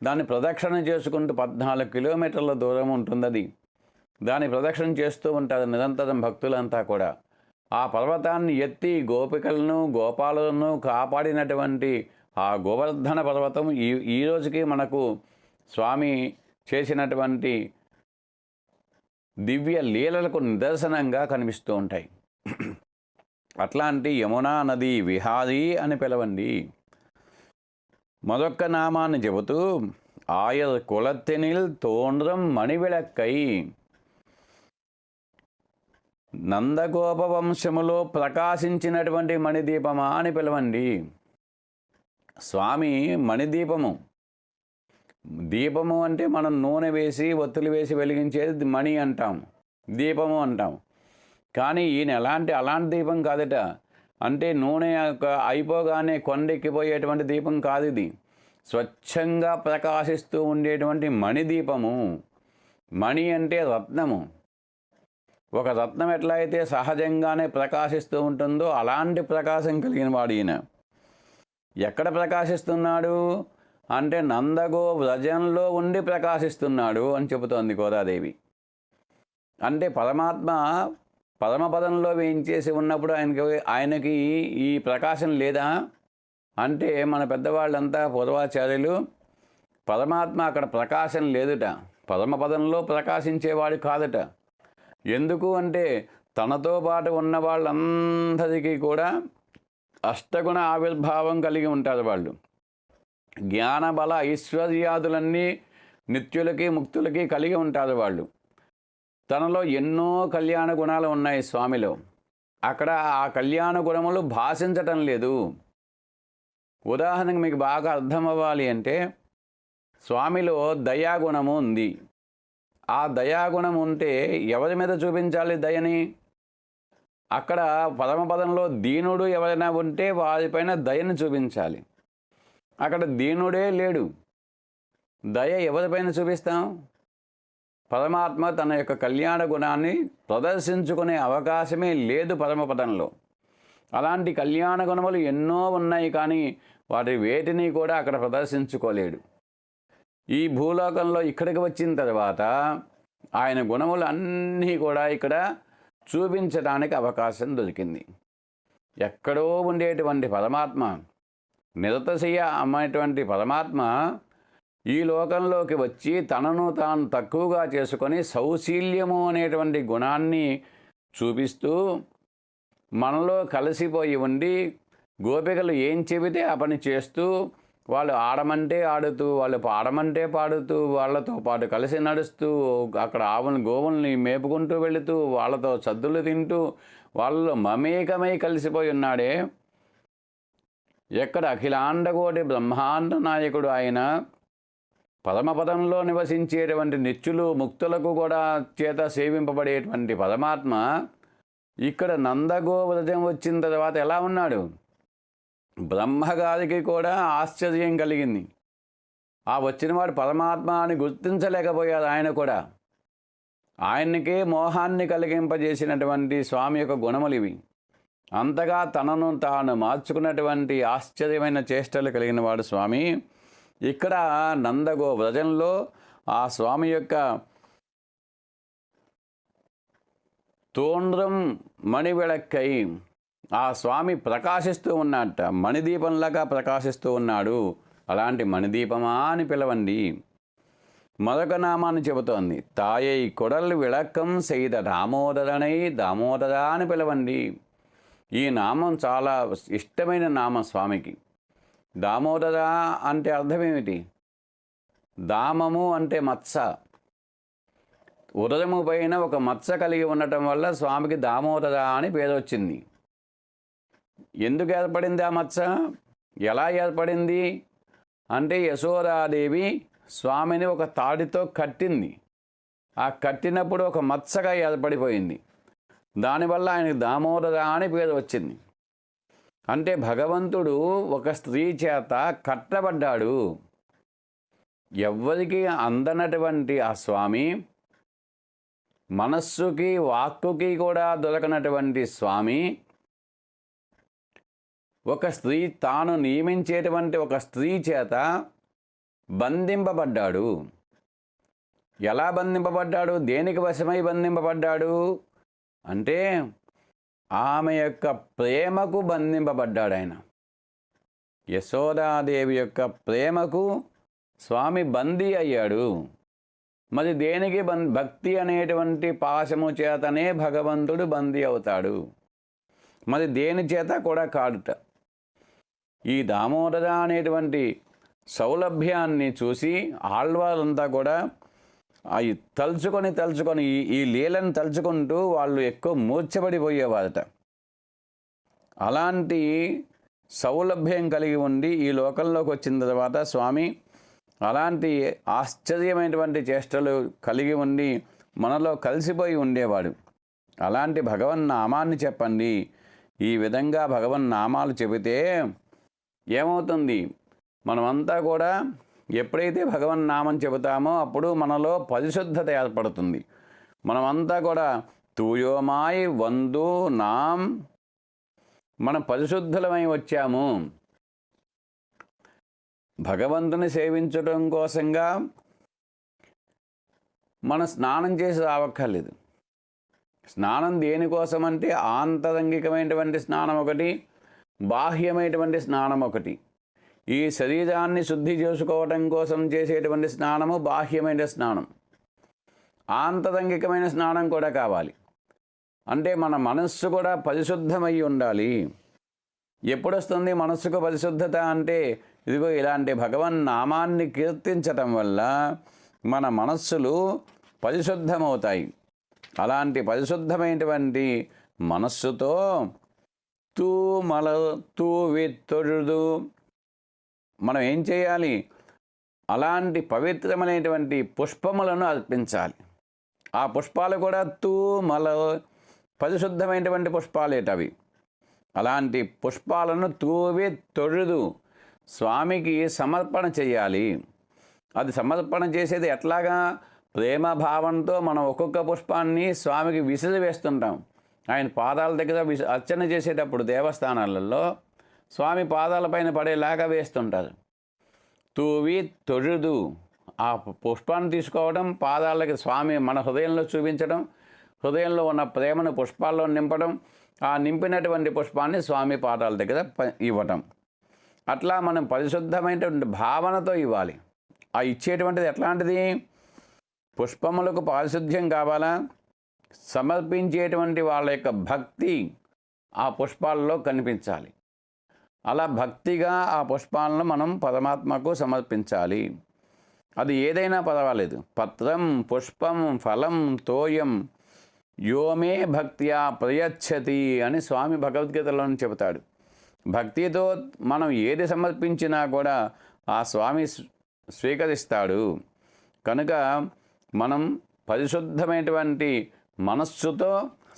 దాన్ని ప్రదక్షిణ చేసుకుంటూ 14 కిలోమీటర్ల దూరం ఉంటుంది అది. దాన్ని ప్రదక్షిణ చేస్తూ ఉంటారు నిరంతరం భక్తులంతా కూడా. ఆ పర్వతాన్ని ఎత్తి గోపికలను గోపాలను కాపాడినటువంటి ఆ గోవర్ధన పర్వతం ఈ రోజుకి మనకు స్వామి చేసినటువంటి దివ్య లీలలకు నిదర్శనంగా కనిపిస్తూ ఉంటాయి. అట్లాంటి యమునా నది విహారీ అని పిలవండి. మరొక్క నామాన్ని చెబుతూ ఆయర్ కులత్తెనిల్ తోండ్రం మణివిళక్కై, నందగోప వంశములో ప్రకాశించినటువంటి మణిదీపమా అని పిలవండి. స్వామి మణిదీపము. దీపము అంటే మనం నూనె వేసి ఒత్తులు వేసి వెలిగించేది మణి అంటాం, దీపము అంటాం. కానీ ఈయన అలాంటి దీపం కాదట. అంటే నూనె అయిపోగానే కొండెక్కిపోయేటువంటి దీపం కాదు ఇది. స్వచ్ఛంగా ప్రకాశిస్తూ ఉండేటువంటి మణిదీపము. మణి అంటే రత్నము. ఒక రత్నం ఎట్లా అయితే సహజంగానే ప్రకాశిస్తూ ఉంటుందో అలాంటి ప్రకాశం కలిగిన వాడు ఈయన. ఎక్కడ ప్రకాశిస్తున్నాడు అంటే నందగో వ్రజంలో ఉండి ప్రకాశిస్తున్నాడు అని చెబుతోంది గోదాదేవి. అంటే పరమాత్మ పరమపదంలో వేయించేసి ఉన్నప్పుడు ఆయనకి ఈ ప్రకాశం లేదా అంటే మన పెద్దవాళ్ళంతా పూర్వాచార్యులు పరమాత్మ అక్కడ ప్రకాశం లేదుట, పరమపదంలో ప్రకాశించేవాడు కాదట. ఎందుకు అంటే తనతో పాటు ఉన్న వాళ్ళందరికీ కూడా అష్టగుణ ఆవిర్భావం కలిగి ఉంటారు వాళ్ళు. జ్ఞాన బల ఐశ్వర్యాదులన్నీ నిత్యులకి ముక్తులకి కలిగి ఉంటారు వాళ్ళు. తనలో ఎన్నో కళ్యాణ గుణాలు ఉన్నాయి స్వామిలో. అక్కడ ఆ కళ్యాణ గుణములు భాషించటం లేదు. ఉదాహరణకు మీకు బాగా అర్థం అవ్వాలి అంటే స్వామిలో దయాగుణము ఉంది. ఆ దయాగుణం ఉంటే ఎవరి మీద చూపించాలి దయని? అక్కడ పరమపదంలో దీనుడు ఎవరైనా ఉంటే వారిపైన దయని చూపించాలి. అక్కడ దీనుడే లేడు, దయ ఎవరిపైన చూపిస్తాం? పరమాత్మ తన యొక్క కళ్యాణ గుణాన్ని ప్రదర్శించుకునే అవకాశమే లేదు పరమపదంలో. అలాంటి కళ్యాణ గుణములు ఎన్నో ఉన్నాయి, కానీ వాటి వేటిని కూడా అక్కడ ప్రదర్శించుకోలేడు. ఈ భూలోకంలో ఇక్కడికి వచ్చిన తర్వాత ఆయన గుణములు అన్నీ కూడా ఇక్కడ చూపించడానికి అవకాశం దొరికింది. ఎక్కడో ఉండేటువంటి పరమాత్మ, నిరతశయ్య అమ్మేటువంటి పరమాత్మ ఈ లోకంలోకి వచ్చి తనను తాను తక్కువగా చేసుకొని సౌశీల్యము అనేటువంటి గుణాన్ని చూపిస్తూ మనలో కలిసిపోయి ఉండి గోపికలు ఏం చెబితే ఆ పని చేస్తూ, వాళ్ళు ఆడమంటే ఆడుతూ, వాళ్ళు పాడమంటే పాడుతూ, వాళ్ళతో పాటు కలిసి నడుస్తూ, అక్కడ గోవుల్ని మేపుకుంటూ వెళుతూ, వాళ్ళతో సద్దులు తింటూ, వాళ్ళలో మమేకమై కలిసిపోయి ఉన్నాడే. ఎక్కడ అఖిలాండకోటి బ్రహ్మాండ నాయకుడు ఆయన పరమపదంలో నివసించేటువంటి నిత్యులు ముక్తులకు కూడా చేత సేవింపబడేటువంటి పరమాత్మ ఇక్కడ నందగోవ్రజం వచ్చిన తర్వాత ఎలా ఉన్నాడు? బ్రహ్మగారికి కూడా ఆశ్చర్యం కలిగింది. ఆ వచ్చినవాడు పరమాత్మ అని గుర్తించలేకపోయారు ఆయన కూడా. ఆయనకే మోహాన్ని కలిగింపజేసినటువంటి స్వామి యొక్క గుణములు ఇవి. అంతగా తనను తాను మార్చుకున్నటువంటి ఆశ్చర్యమైన చేష్టలు కలిగిన వాడు స్వామి. ఇక్కడ నందగో వ్రజంలో ఆ స్వామి యొక్క తోండ్రం మణివిళక్కై ఆ స్వామి ప్రకాశిస్తూ ఉన్నట్ట, మణిదీపంలాగా ప్రకాశిస్తూ ఉన్నాడు. అలాంటి మణిదీపమా అని పిలవండి. మరొక నామాన్ని చెబుతోంది, తాయై కొడలు విళక్కం సెయ్ద దామోదరనై దామోదర అని పిలవండి. ఈ నామం చాలా ఇష్టమైన నామం స్వామికి. దామోదర అంటే అర్థం ఏమిటి? దామము అంటే మత్స. ఉదరము పైన ఒక మత్స కలిగి ఉండటం వల్ల స్వామికి దామోదర అని పేరు వచ్చింది. ఎందుకు ఏర్పడింది ఆ మత్స? ఎలా ఏర్పడింది అంటే యశోదాదేవి స్వామిని ఒక తాడితో కట్టింది. ఆ కట్టినప్పుడు ఒక మచ్చగా ఏర్పడిపోయింది. దానివల్ల ఆయనకి దామోదర అని పేరు వచ్చింది. అంటే భగవంతుడు ఒక స్త్రీ చేత కట్టబడ్డాడు. ఎవ్వరికి అందనటువంటి ఆ స్వామి, మనస్సుకి వాక్కుకి కూడా దొరకనటువంటి స్వామి, ఒక స్త్రీ తాను నియమించేటువంటి ఒక స్త్రీ చేత బంధింపబడ్డాడు. ఎలా బంధింపబడ్డాడు? దేనికి వశమై బంధింపబడ్డాడు అంటే ఆమె యొక్క ప్రేమకు బంధింపబడ్డాడు ఆయన. యశోదాదేవి యొక్క ప్రేమకు స్వామి బందీ అయ్యాడు. మరి దేనికి భక్తి అనేటువంటి పాశము చేతనే భగవంతుడు బందీ అవుతాడు. మరి దేని చేత కూడా కాడుట. ఈ దామోదర అనేటువంటి సౌలభ్యాన్ని చూసి ఆళ్వారంతా కూడా అవి తలుచుకొని ఈ లీలను తలుచుకుంటూ వాళ్ళు ఎక్కువ మూర్ఛపడిపోయేవారట. అలాంటి సౌలభ్యం కలిగి ఉండి ఈ లోకంలోకి వచ్చిన తర్వాత స్వామి అలాంటి ఆశ్చర్యమైనటువంటి చేష్టలు కలిగి ఉండి మనలో కలిసిపోయి ఉండేవాడు. అలాంటి భగవన్నామాన్ని చెప్పండి. ఈ విధంగా భగవన్నామాలు చెబితే ఏమవుతుంది? మనమంతా కూడా ఎప్పుడైతే భగవన్నామం చెబుతామో అప్పుడు మనలో పరిశుద్ధత ఏర్పడుతుంది. మనమంతా కూడా తూయోమాయి వందు నాం, మనం పరిశుద్ధులమై వచ్చాము. భగవంతుని సేవించడం కోసంగా మనం స్నానం చేసి రావక్కర్లేదు. స్నానం దేనికోసం అంటే ఆంతరంగికమైనటువంటి స్నానం ఒకటి, బాహ్యమైనటువంటి స్నానం ఒకటి. ఈ శరీరాన్ని శుద్ధి చేసుకోవటం కోసం చేసేటువంటి స్నానము బాహ్యమైన స్నానం. ఆంతరంగికమైన స్నానం కూడా కావాలి. అంటే మన మనస్సు కూడా పరిశుద్ధమై ఉండాలి. ఎప్పుడు వస్తుంది మనస్సుకు పరిశుద్ధత అంటే? ఇదిగో ఇలాంటి భగవన్నామాన్ని కీర్తించటం వల్ల మన మనస్సులు పరిశుద్ధమవుతాయి. అలాంటి పరిశుద్ధమైనటువంటి మనస్సుతో తూ విత్తొഴുదు మనం ఏం చేయాలి? అలాంటి పవిత్రమైనటువంటి పుష్పములను అర్పించాలి. ఆ పుష్పాలు కూడా పరిశుద్ధమైనటువంటి పుష్పాలేటవి. అలాంటి పుష్పాలను తూవి తొഴുదు స్వామికి సమర్పణ చేయాలి. అది సమర్పణ చేసేది ఎట్లాగా? ప్రేమ భావంతో మనం ఒక్కొక్క పుష్పాన్ని స్వామికి విసిరి వేస్తుంటాం. ఆయన పాదాల దగ్గర అర్చన చేసేటప్పుడు దేవస్థానాలలో స్వామి పాదాలపైన పడేలాగా వేస్తుంటారు. తూవి తొഴുదు ఆ పుష్పాన్ని తీసుకోవడం, పాదాలకి స్వామి మన హృదయంలో చూపించడం, హృదయంలో ఉన్న ప్రేమను పుష్పాల్లో నింపడం, ఆ నింపినటువంటి పుష్పాన్ని స్వామి పాదాల దగ్గర ఇవ్వటం. అట్లా మనం పరిశుద్ధమైనటువంటి భావనతో ఇవ్వాలి. ఆ ఇచ్చేటువంటిది ఎట్లాంటిది? పుష్పములకు పారిశుద్ధ్యం కావాలా? సమర్పించేటువంటి వాళ్ళ యొక్క భక్తి ఆ పుష్పాలలో కనిపించాలి. అలా భక్తిగా ఆ పుష్పాలను మనం పరమాత్మకు సమర్పించాలి. అది ఏదైనా పర్వాలేదు. పత్రం, పుష్పం, ఫలం, తోయం యోమే భక్త్యా ప్రయచ్చతి అని స్వామి భగవద్గీతలో చెబుతాడు. భక్తితో మనం ఏది సమర్పించినా కూడా ఆ స్వామి స్వీకరిస్తాడు. కనుక మనం పరిశుద్ధమైనటువంటి మనస్సుతో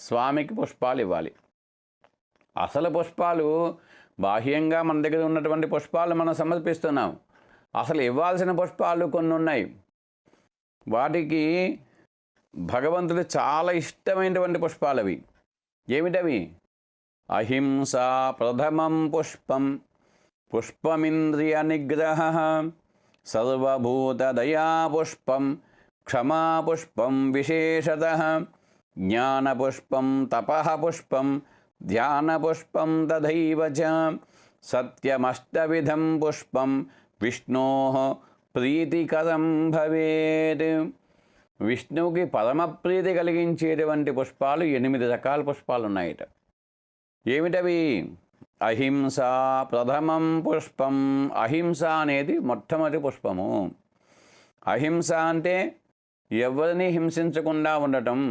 స్వామికి పుష్పాలు ఇవ్వాలి. అసలు పుష్పాలు బాహ్యంగా మన దగ్గర ఉన్నటువంటి పుష్పాలు మనం సమర్పిస్తున్నాం. అసలు ఇవ్వాల్సిన పుష్పాలు కొన్ని ఉన్నాయి. వాటికి భగవంతుడు చాలా ఇష్టమైనటువంటి పుష్పాలు అవి. ఏమిటవి? అహింసా ప్రథమం పుష్పం, పుష్పమింద్రియ నిగ్రహ, సర్వభూతదయా పుష్పం, క్షమాపుష్పం విశేషతః, జ్ఞానపుష్పం, తపః పుష్పం, ధ్యానపుష్పం తథైవ చ, సత్యమష్టవిధం పుష్పం విష్ణోః ప్రీతికరం భవేత్. విష్ణువుకి పరమ ప్రీతి కలిగించేటువంటి పుష్పాలు 8 రకాల పుష్పాలు ఉన్నాయట. ఏమిటవి? అహింసా ప్రథమం పుష్పం. అహింస అనేది మొట్టమొదటి పుష్పము. అహింస అంటే ఎవరిని హింసించకుండా ఉండటం.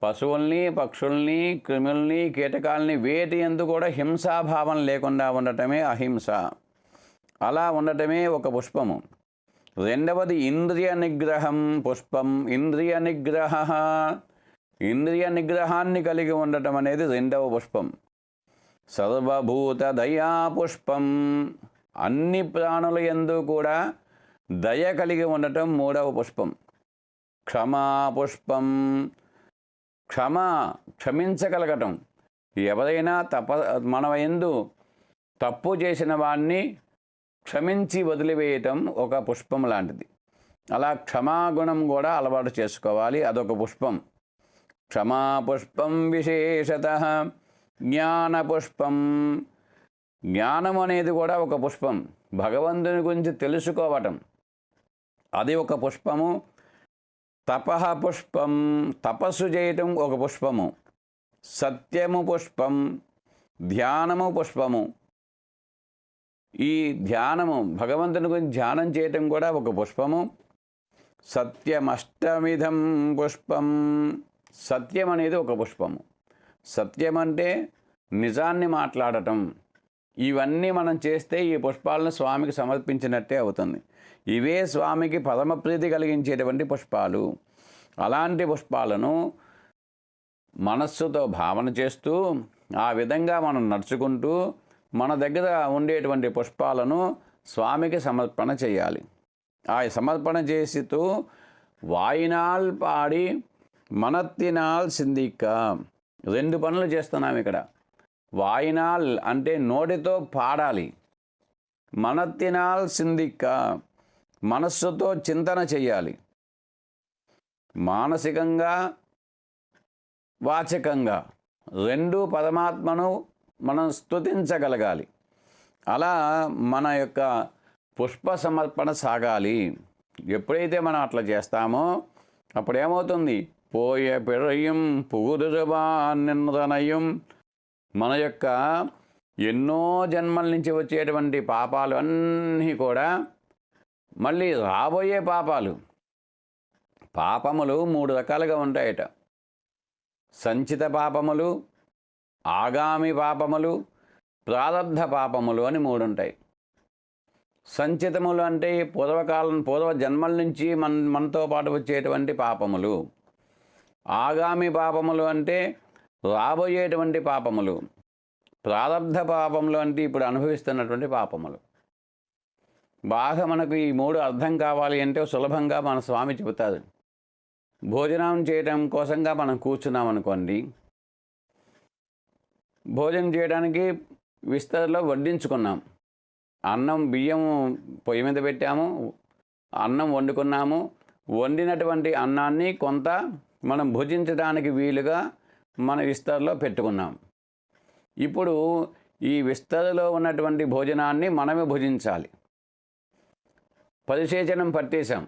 పశువుల్ని, పక్షుల్ని, క్రిముల్ని, కీటకాలని వేటి యందు కూడా హింసాభావం లేకుండా ఉండటమే అహింస. అలా ఉండటమే ఒక పుష్పము. రెండవది ఇంద్రియ నిగ్రహం పుష్పం. ఇంద్రియ నిగ్రహ, ఇంద్రియ నిగ్రహాన్ని కలిగి ఉండటం అనేది రెండవ పుష్పం. సర్వభూత దయా పుష్పం, అన్ని ప్రాణుల యందు కూడా దయ కలిగి ఉండటం మూడవ పుష్పం. క్షమా పుష్పం, క్షమించగలగటం. ఎవరైనా మన యందు తప్పు చేసిన వాడిని క్షమించి వదిలివేయటం ఒక పుష్పం లాంటిది. అలా క్షమాగుణం కూడా అలవాటు చేసుకోవాలి, అదొక పుష్పం. క్షమా పుష్పం విశేషతః జ్ఞానపుష్పం. జ్ఞానం అనేది కూడా ఒక పుష్పం. భగవంతుని గురించి తెలుసుకోవటం అది ఒక పుష్పము. తపః పుష్పం, తపస్సు చేయటం ఒక పుష్పము. సత్యము పుష్పం, ధ్యానము పుష్పము. ఈ ధ్యానము, భగవంతుని గురించి ధ్యానం చేయటం కూడా ఒక పుష్పము. సత్యమష్టమిధం పుష్పం, సత్యం అనేది ఒక పుష్పము. సత్యం అంటే నిజాన్ని మాట్లాడటం. ఇవన్నీ మనం చేస్తే ఈ పుష్పాలను స్వామికి సమర్పించినట్టే అవుతుంది. ఇవే స్వామికి పరమప్రీతి కలిగించేటువంటి పుష్పాలు. అలాంటి పుష్పాలను మనస్సుతో భావన చేస్తూ ఆ విధంగా మనం నడుచుకుంటూ మన దగ్గర ఉండేటువంటి పుష్పాలను స్వామికి సమర్పణ చేయాలి. ఆ సమర్పణ చేస్తూ వాయినాల్ పాడి మనత్తినాల్ సిందిక్క, రెండు పనులు చేస్తున్నాం ఇక్కడ. వాయినాల్ అంటే నోటితో పాడాలి, మనత్తినాల్ సిందిక్క మనస్సుతో చింతన చెయ్యాలి. మానసికంగా వాచకంగా రెండు పరమాత్మను మనం స్తుతించగలగాలి. అలా మన యొక్క పుష్ప సమర్పణ సాగాలి. ఎప్పుడైతే మనం అట్లా చేస్తామో అప్పుడు ఏమవుతుంది? పోయే పిഴയും పుగురుబాన్నయం, మన యొక్క ఎన్నో జన్మల నుంచి వచ్చేటువంటి పాపాలు అన్నీ కూడా మళ్ళీ రాబోయే పాపములు మూడు రకాలుగా ఉంటాయట. సంచిత పాపములు, ఆగామి పాపములు, ప్రారబ్ధ పాపములు అని మూడు ఉంటాయి. సంచితములు అంటే పూర్వ జన్మల నుంచి మనతో పాటు వచ్చేటువంటి పాపములు. ఆగామి పాపములు అంటే రాబోయేటువంటి పాపములు. ప్రారబ్ధ పాపములు అంటే ఇప్పుడు అనుభవిస్తున్నటువంటి పాపములు. బాగా మనకు ఈ మూడు అర్థం కావాలి అంటే సులభంగా మన స్వామి చెబుతారు. భోజనం చేయడం కోసంగా మనం కూర్చున్నాం అనుకోండి, భోజనం చేయడానికి విస్తరలో వడ్డించుకున్నాం. అన్నం బియ్యం పొయ్యి మీద పెట్టాము, అన్నం వండుకున్నాము. వండినటువంటి అన్నాన్ని కొంత మనం భుజించడానికి వీలుగా మన విస్తరలో పెట్టుకున్నాం. ఇప్పుడు ఈ విస్తరలో ఉన్నటువంటి భోజనాన్ని మనమే భుజించాలి. పరిసేచనం పట్టేశాం,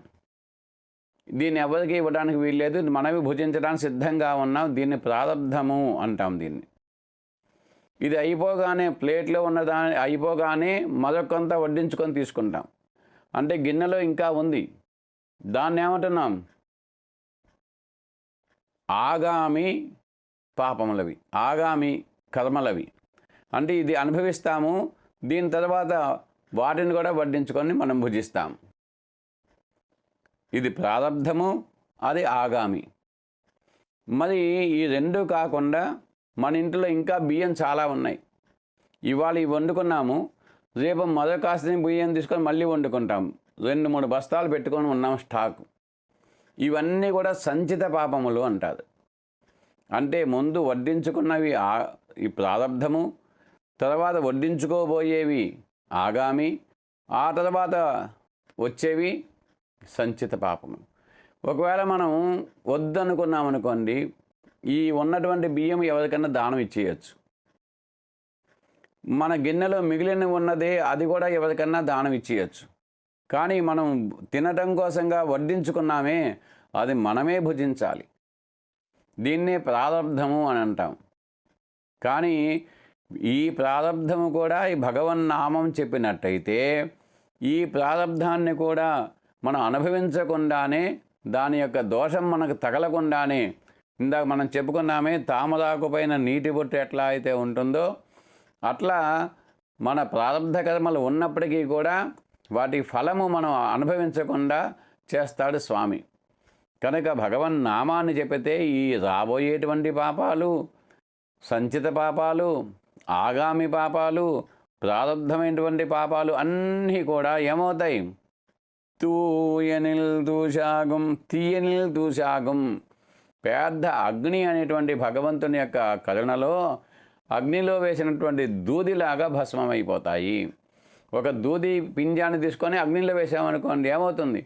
దీన్ని ఎవరికి ఇవ్వడానికి వీల్లేదు, మనమే భుజించడానికి సిద్ధంగా ఉన్నాం. దీన్ని ప్రారబ్ధము అంటాం. దీన్ని ఇది అయిపోగానే ప్లేట్లో ఉన్నదాన్ని అయిపోగానే మరొకంత వడ్డించుకొని తీసుకుంటాం. అంటే గిన్నెలో ఇంకా ఉంది, దాన్ని ఏమంటున్నాం? ఆగామి పాపములవి, ఆగామి కర్మలవి. అంటే ఇది అనుభవిస్తాము, దీని తర్వాత వాటిని కూడా వడ్డించుకొని మనం భుజిస్తాం. ఇది ప్రారబ్ధము, అది ఆగామి. మరి ఈ రెండు కాకుండా మన ఇంట్లో ఇంకా బియ్యం చాలా ఉన్నాయి. ఇవాళ ఇవి వండుకున్నాము, రేపు మరొక కాస్త బియ్యం తీసుకొని మళ్ళీ వండుకుంటాం. 2-3 బస్తాలు పెట్టుకొని ఉన్నాం స్టాక్. ఇవన్నీ కూడా సంచిత పాపములు అంటారు. అంటే ముందు వడ్డించుకున్నవి ఈ ప్రారబ్ధము, తర్వాత వడ్డించుకోబోయేవి ఆగామి, ఆ తర్వాత వచ్చేవి సంచిత పాపము. ఒకవేళ మనం వద్దనుకున్నామనుకోండి, ఈ ఉన్నటువంటి బియ్యం ఎవరికన్నా దానం ఇచ్చేయచ్చు. మన గిన్నెలో మిగిలిన ఉన్నదే అది కూడా ఎవరికన్నా దానం ఇచ్చేయచ్చు. కానీ మనం తినటం కోసంగా వడ్డించుకున్నామే, అది మనమే భుజించాలి. దీన్నే ప్రారబ్ధము అని అంటాం. కానీ ఈ ప్రారబ్ధము కూడా ఈ భగవన్నామం చెప్పినట్టయితే ఈ ప్రారబ్ధాన్ని కూడా మనం అనుభవించకుండానే, దాని యొక్క దోషం మనకు తగలకుండానే, ఇందాక మనం చెప్పుకున్నామే తామరాకు పైన నీటి బొట్టు ఎట్లా అయితే ఉంటుందో అట్లా మన ప్రారంధ కర్మలు ఉన్నప్పటికీ కూడా వాటి ఫలము మనం అనుభవించకుండా చేస్తాడు స్వామి. కనుక భగవన్ నామాన్ని చెప్పితే ఈ రాబోయేటువంటి పాపాలు, సంచిత పాపాలు, ఆగామి పాపాలు, ప్రారంధమైనటువంటి పాపాలు అన్నీ కూడా ఏమవుతాయి? తూయనిల్ దూషాగం, తీయనిల్ దూషాగం. పెద్ద అగ్ని అనేటువంటి భగవంతుని యొక్క కరుణలో అగ్నిలో వేసినటువంటి దూదిలాగా భస్మమైపోతాయి. ఒక దూది పింజాన్ని తీసుకొని అగ్నిలో వేసామనుకోండి, ఏమవుతుంది?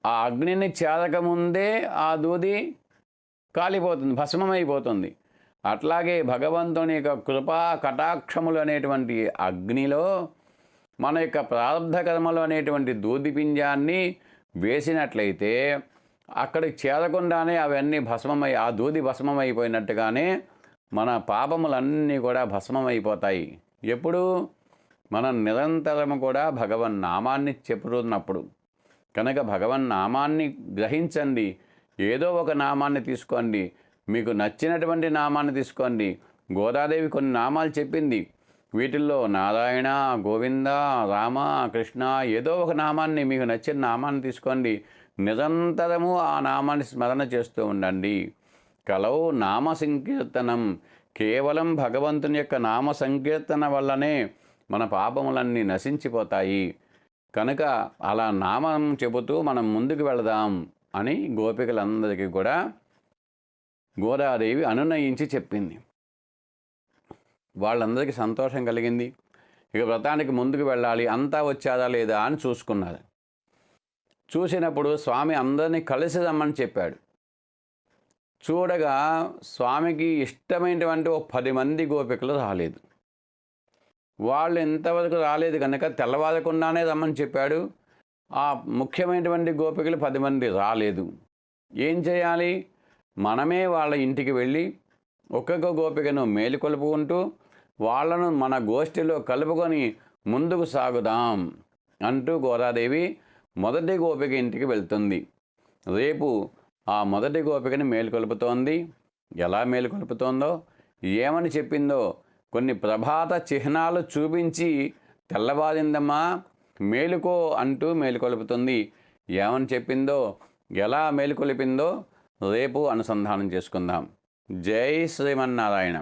ఆ అగ్నిని చేరకముందే ఆ దూది కాలిపోతుంది, భస్మమైపోతుంది. అట్లాగే భగవంతుని యొక్క కృపా కటాక్షములు అనేటువంటి అగ్నిలో మన యొక్క ప్రారంధ కర్మలు అనేటువంటి దూది పింజాన్ని వేసినట్లయితే అక్కడికి చేరకుండానే అవన్నీ ఆ దూది భస్మమైపోయినట్టుగానే మన పాపములన్నీ కూడా భస్మమైపోతాయి. ఎప్పుడు? మనం నిరంతరము కూడా భగవన్ నామాన్ని చెప్పుతున్నప్పుడు. కనుక భగవన్ నామాన్ని గ్రహించండి. ఏదో ఒక నామాన్ని తీసుకోండి, మీకు నచ్చినటువంటి నామాన్ని తీసుకోండి. గోదాదేవి కొన్ని నామాలు చెప్పింది. వీటిల్లో నారాయణ, గోవింద, రామ, కృష్ణ, ఏదో ఒక నామాన్ని, మీకు నచ్చిన నామాన్ని తీసుకోండి. నిరంతరము ఆ నామాన్ని స్మరణ చేస్తూ ఉండండి. కలవు నామ సంకీర్తనం. కేవలం భగవంతుని యొక్క నామ సంకీర్తన వల్లనే మన పాపములన్నీ నశించిపోతాయి. కనుక అలా నామం చెబుతూ మనం ముందుకు వెళదాం అని గోపికలందరికీ కూడా గోదాదేవి అనునయించి చెప్పింది. వాళ్ళందరికీ సంతోషం కలిగింది. ఇక వ్రతానికి ముందుకు వెళ్ళాలి, అంతా వచ్చారా లేదా అని చూసుకున్నారు. చూసినప్పుడు స్వామి అందరినీ కలిసి రమ్మని చెప్పాడు. చూడగా స్వామికి ఇష్టమైనటువంటి 10 మంది గోపికలు రాలేదు. వాళ్ళు ఎంతవరకు రాలేదు కనుక తెల్లవారకుండానే రమ్మని చెప్పాడు. ఆ ముఖ్యమైనటువంటి గోపికలు 10 మంది రాలేదు. ఏం చేయాలి? మనమే వాళ్ళ ఇంటికి వెళ్ళి ఒక్కొక్క గోపికను మేలుకొలుపుకుంటూ వాళ్ళను మన గోష్ఠిలో కలుపుకొని ముందుకు సాగుదాం అంటూ గోదాదేవి మొదటి గోపిక ఇంటికి వెళ్తుంది. రేపు ఆ మొదటి గోపికని మేలుకొలుపుతోంది. ఎలా మేలుకొలుపుతోందో, ఏమని చెప్పిందో కొన్ని ప్రభాత చిహ్నాలు చూపించి తెల్లవారిందమ్మా మేలుకో అంటూ మేలుకొలుపుతుంది. ఏమని చెప్పిందో, ఎలా మేలుకొలిపిందో రేపు అనుసంధానం చేసుకుందాం. జై శ్రీమన్నారాయణ.